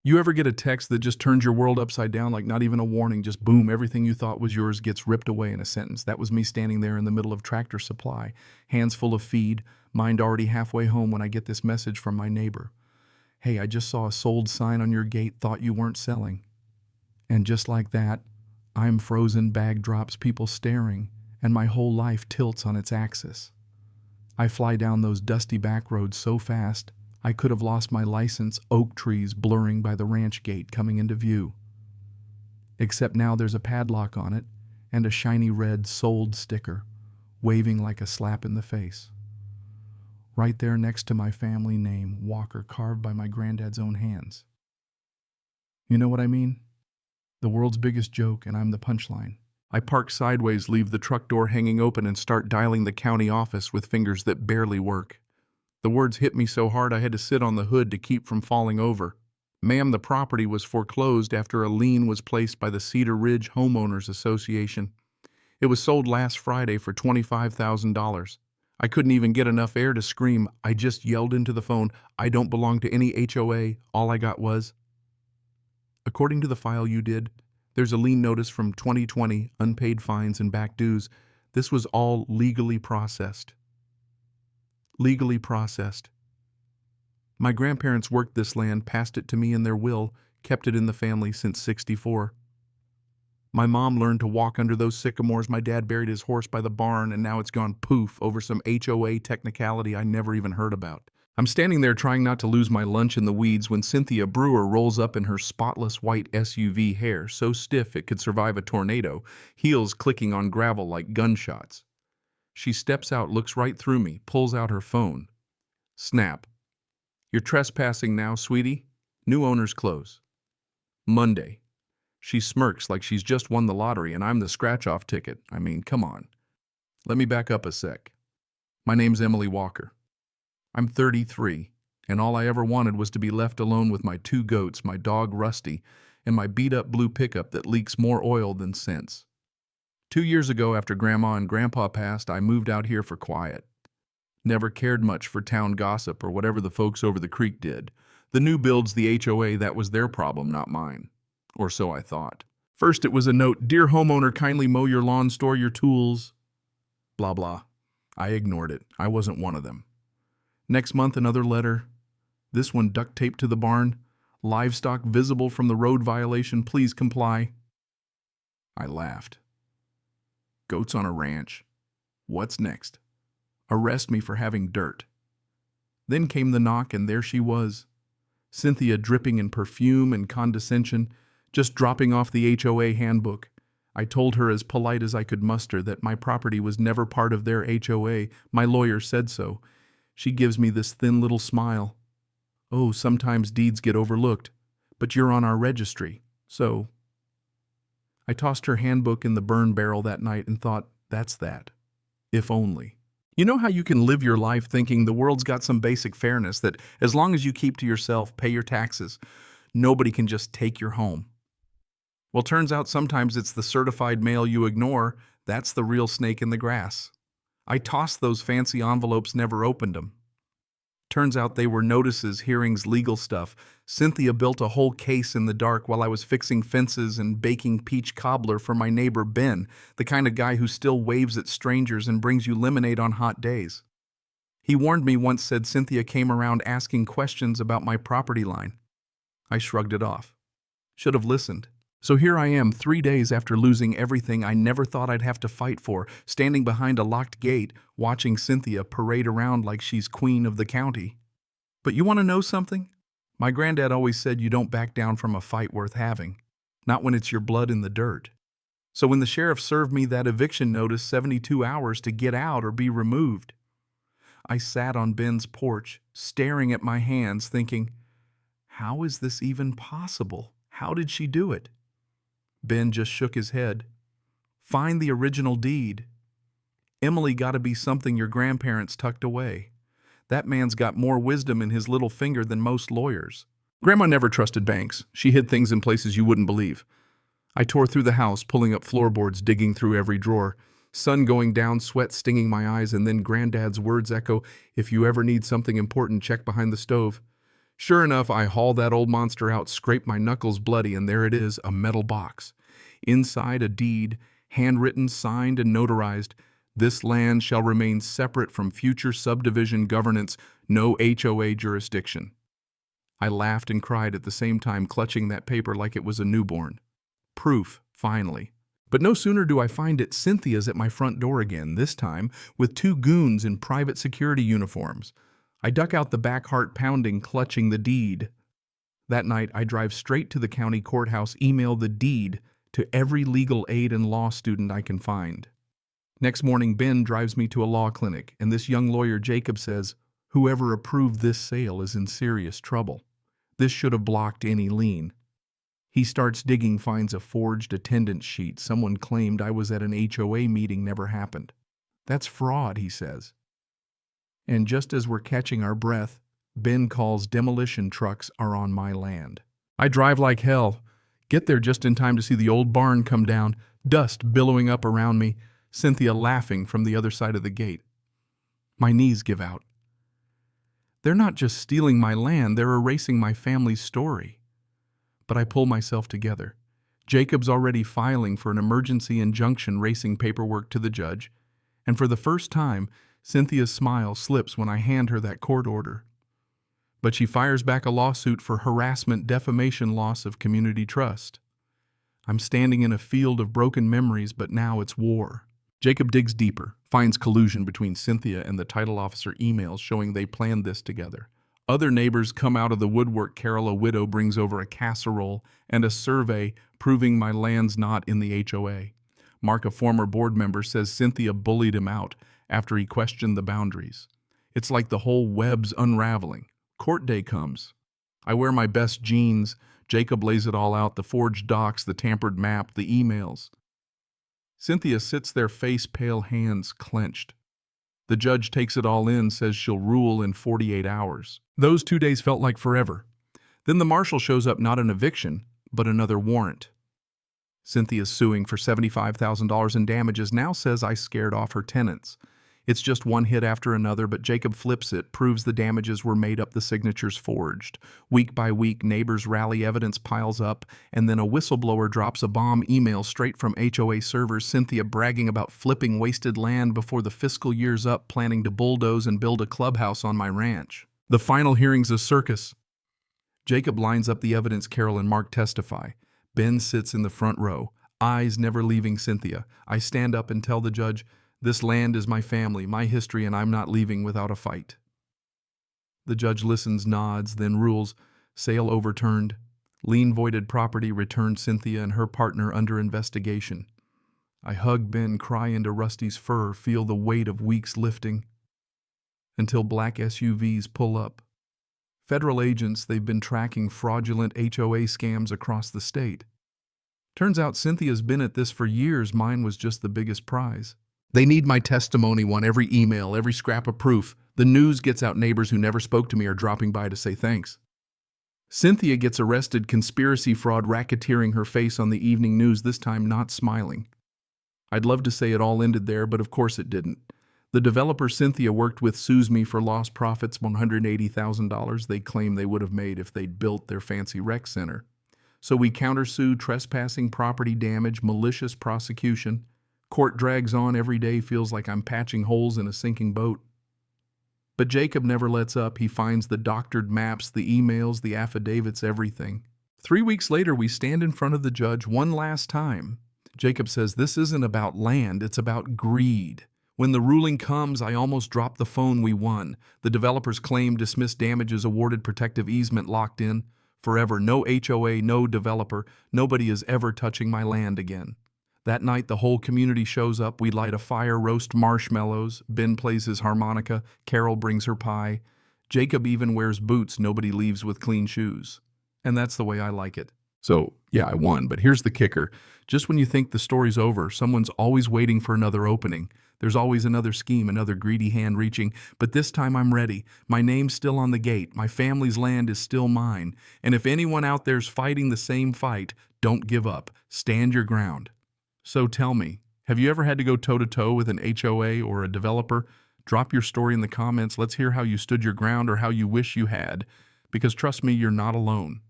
You ever get a text that just turns your world upside down, like not even a warning, just boom, everything you thought was yours gets ripped away in a sentence? That was me standing there in the middle of Tractor Supply, hands full of feed, mind already halfway home when I get this message from my neighbor. Hey, I just saw a sold sign on your gate, thought you weren't selling. And just like that, I'm frozen, bag drops, people staring, and my whole life tilts on its axis. I fly down those dusty back roads so fast, I could have lost my license, oak trees blurring by the ranch gate coming into view. Except now there's a padlock on it and a shiny red sold sticker, waving like a slap in the face. Right there next to my family name, Walker, carved by my granddad's own hands. You know what I mean? The world's biggest joke, and I'm the punchline. I park sideways, leave the truck door hanging open, and start dialing the county office with fingers that barely work. The words hit me so hard I had to sit on the hood to keep from falling over. Ma'am, the property was foreclosed after a lien was placed by the Cedar Ridge Homeowners Association. It was sold last Friday for $25,000. I couldn't even get enough air to scream. I just yelled into the phone, "I don't belong to any HOA." All I got was, "According to the file you did, there's a lien notice from 2020, unpaid fines and back dues. This was all legally processed." Legally processed. My grandparents worked this land, passed it to me in their will, kept it in the family since '64. My mom learned to walk under those sycamores. My dad buried his horse by the barn, and now it's gone poof over some HOA technicality I never even heard about. I'm standing there trying not to lose my lunch in the weeds when Cynthia Brewer rolls up in her spotless white SUV, hair so stiff it could survive a tornado, heels clicking on gravel like gunshots. She steps out, looks right through me, pulls out her phone. Snap. "You're trespassing now, sweetie. New owners close Monday." She smirks like she's just won the lottery and I'm the scratch-off ticket. I mean, come on. Let me back up a sec. My name's Emily Walker. I'm 33, and all I ever wanted was to be left alone with my 2 goats, my dog Rusty, and my beat-up blue pickup that leaks more oil than sense. 2 years ago, after Grandma and Grandpa passed, I moved out here for quiet. Never cared much for town gossip or whatever the folks over the creek did. The new builds, the HOA, that was their problem, not mine. Or so I thought. First it was a note, "Dear homeowner, kindly mow your lawn, store your tools." Blah, blah. I ignored it. I wasn't one of them. Next month, another letter. This one duct taped to the barn. "Livestock visible from the road violation. Please comply." I laughed. Goats on a ranch. What's next? Arrest me for having dirt. Then came the knock, and there she was. Cynthia, dripping in perfume and condescension, just dropping off the HOA handbook. I told her as polite as I could muster that my property was never part of their HOA. My lawyer said so. She gives me this thin little smile. "Oh, sometimes deeds get overlooked, but you're on our registry, so..." I tossed her handbook in the burn barrel that night and thought, that's that. If only. You know how you can live your life thinking the world's got some basic fairness, that as long as you keep to yourself, pay your taxes, nobody can just take your home? Well, turns out sometimes it's the certified mail you ignore that's the real snake in the grass. I tossed those fancy envelopes, never opened them. Turns out they were notices, hearings, legal stuff. Cynthia built a whole case in the dark while I was fixing fences and baking peach cobbler for my neighbor Ben, the kind of guy who still waves at strangers and brings you lemonade on hot days. He warned me once, said Cynthia came around asking questions about my property line. I shrugged it off. Should have listened. So here I am, 3 days after losing everything I never thought I'd have to fight for, standing behind a locked gate, watching Cynthia parade around like she's queen of the county. But you want to know something? My granddad always said you don't back down from a fight worth having, not when it's your blood in the dirt. So when the sheriff served me that eviction notice, 72 hours to get out or be removed, I sat on Ben's porch, staring at my hands, thinking, how is this even possible? How did she do it? Ben just shook his head. Find the original deed. Emily, gotta be something your grandparents tucked away. That man's got more wisdom in his little finger than most lawyers. Grandma never trusted banks. She hid things in places you wouldn't believe. I tore through the house, pulling up floorboards, digging through every drawer. Sun going down, sweat stinging my eyes, and then Granddad's words echo, "If you ever need something important, check behind the stove." Sure enough, I haul that old monster out, scrape my knuckles bloody, and there it is, a metal box. Inside a deed, handwritten, signed, and notarized. This land shall remain separate from future subdivision governance, no HOA jurisdiction. I laughed and cried at the same time, clutching that paper like it was a newborn. Proof, finally. But no sooner do I find it, Cynthia's at my front door again, this time with 2 goons in private security uniforms. I duck out the back, heart pounding, clutching the deed. That night, I drive straight to the county courthouse, email the deed to every legal aid and law student I can find. Next morning, Ben drives me to a law clinic, and this young lawyer, Jacob, says, "Whoever approved this sale is in serious trouble. This should have blocked any lien." He starts digging, finds a forged attendance sheet. Someone claimed I was at an HOA meeting, never happened. "That's fraud," he says. And just as we're catching our breath, Ben calls demolition trucks are on my land. I drive like hell, get there just in time to see the old barn come down, dust billowing up around me, Cynthia laughing from the other side of the gate. My knees give out. They're not just stealing my land, they're erasing my family's story. But I pull myself together. Jacob's already filing for an emergency injunction, racing paperwork to the judge, and for the first time, Cynthia's smile slips when I hand her that court order. But she fires back a lawsuit for harassment, defamation, loss of community trust. I'm standing in a field of broken memories, but now it's war. Jacob digs deeper, finds collusion between Cynthia and the title officer, emails showing they planned this together. Other neighbors come out of the woodwork. Carol, a widow, brings over a casserole and a survey proving my land's not in the HOA. Mark, a former board member, says Cynthia bullied him out after he questioned the boundaries. It's like the whole web's unraveling. Court day comes. I wear my best jeans. Jacob lays it all out, the forged docs, the tampered map, the emails. Cynthia sits there, face pale, hands clenched. The judge takes it all in, says she'll rule in 48 hours. Those 2 days felt like forever. Then the marshal shows up, not an eviction, but another warrant. Cynthia's suing for $75,000 in damages, now says I scared off her tenants. It's just one hit after another, but Jacob flips it, proves the damages were made up, the signatures forged. Week by week, neighbors rally, evidence piles up, and then a whistleblower drops a bomb email straight from HOA servers, Cynthia bragging about flipping wasted land before the fiscal year's up, planning to bulldoze and build a clubhouse on my ranch. The final hearing's a circus. Jacob lines up the evidence. Carol and Mark testify. Ben sits in the front row, eyes never leaving Cynthia. I stand up and tell the judge, "This land is my family, my history, and I'm not leaving without a fight." The judge listens, nods, then rules, sale overturned, lien voided, property returned, Cynthia and her partner under investigation. I hug Ben, cry into Rusty's fur, feel the weight of weeks lifting, until black SUVs pull up. Federal agents, they've been tracking fraudulent HOA scams across the state. Turns out Cynthia's been at this for years, mine was just the biggest prize. They need my testimony, want every email, every scrap of proof. The news gets out, neighbors who never spoke to me are dropping by to say thanks. Cynthia gets arrested, conspiracy, fraud, racketeering, her face on the evening news, this time not smiling. I'd love to say it all ended there, but of course it didn't. The developer Cynthia worked with sues me for lost profits, $180,000 they claim they would have made if they'd built their fancy rec center. So we countersue, trespassing, property damage, malicious prosecution. Court drags on every day, feels like I'm patching holes in a sinking boat. But Jacob never lets up. He finds the doctored maps, the emails, the affidavits, everything. 3 weeks later, we stand in front of the judge one last time. Jacob says, "This isn't about land, it's about greed." When the ruling comes, I almost drop the phone. We won. The developer's claim dismissed, damages awarded, protective easement locked in. Forever, no HOA, no developer. Nobody is ever touching my land again. That night, the whole community shows up. We light a fire, roast marshmallows. Ben plays his harmonica. Carol brings her pie. Jacob even wears boots. Nobody leaves with clean shoes. And that's the way I like it. So, yeah, I won. But here's the kicker. Just when you think the story's over, someone's always waiting for another opening. There's always another scheme, another greedy hand reaching. But this time I'm ready. My name's still on the gate. My family's land is still mine. And if anyone out there's fighting the same fight, don't give up. Stand your ground. So tell me, have you ever had to go toe-to-toe with an HOA or a developer? Drop your story in the comments. Let's hear how you stood your ground or how you wish you had. Because trust me, you're not alone.